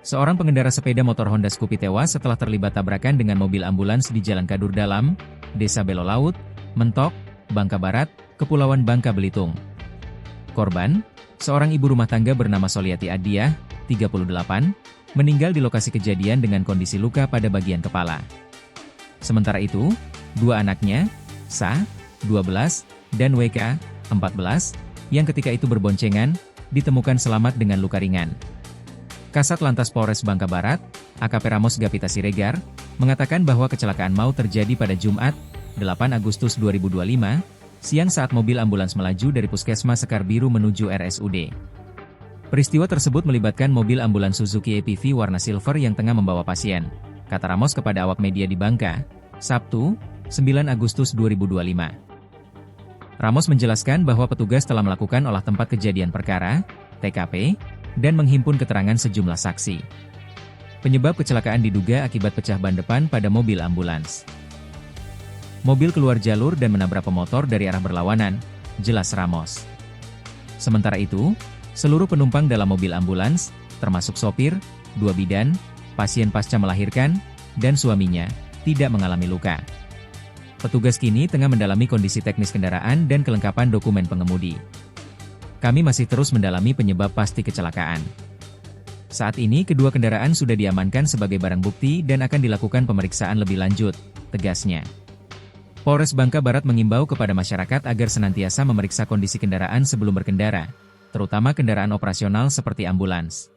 Seorang pengendara sepeda motor Honda Scoopy tewas setelah terlibat tabrakan dengan mobil ambulans di Jalan Kadur Dalam, Desa Belo Laut, Mentok, Bangka Barat, Kepulauan Bangka Belitung. Korban, seorang ibu rumah tangga bernama Soliati Adiah, 38, meninggal di lokasi kejadian dengan kondisi luka pada bagian kepala. Sementara itu, dua anaknya, Sa, 12, dan WK, 14, yang ketika itu berboncengan, ditemukan selamat dengan luka ringan. Kasat Lantas Polres Bangka Barat, AKP Ramos Gapita Siregar, mengatakan bahwa kecelakaan maut terjadi pada Jumat, 8 Agustus 2025, siang saat mobil ambulans melaju dari Puskesmas Sekar Biru menuju RSUD. Peristiwa tersebut melibatkan mobil ambulans Suzuki APV warna silver yang tengah membawa pasien, kata Ramos kepada awak media di Bangka, Sabtu, 9 Agustus 2025. Ramos menjelaskan bahwa petugas telah melakukan olah tempat kejadian perkara, TKP, dan menghimpun keterangan sejumlah saksi. Penyebab kecelakaan diduga akibat pecah ban depan pada mobil ambulans. Mobil keluar jalur dan menabrak pemotor dari arah berlawanan, jelas Ramos. Sementara itu, seluruh penumpang dalam mobil ambulans, termasuk sopir, 2 bidan, pasien pasca melahirkan, dan suaminya, tidak mengalami luka. Petugas kini tengah mendalami kondisi teknis kendaraan dan kelengkapan dokumen pengemudi. Kami masih terus mendalami penyebab pasti kecelakaan. Saat ini kedua kendaraan sudah diamankan sebagai barang bukti dan akan dilakukan pemeriksaan lebih lanjut, tegasnya. Polres Bangka Barat mengimbau kepada masyarakat agar senantiasa memeriksa kondisi kendaraan sebelum berkendara, terutama kendaraan operasional seperti ambulans.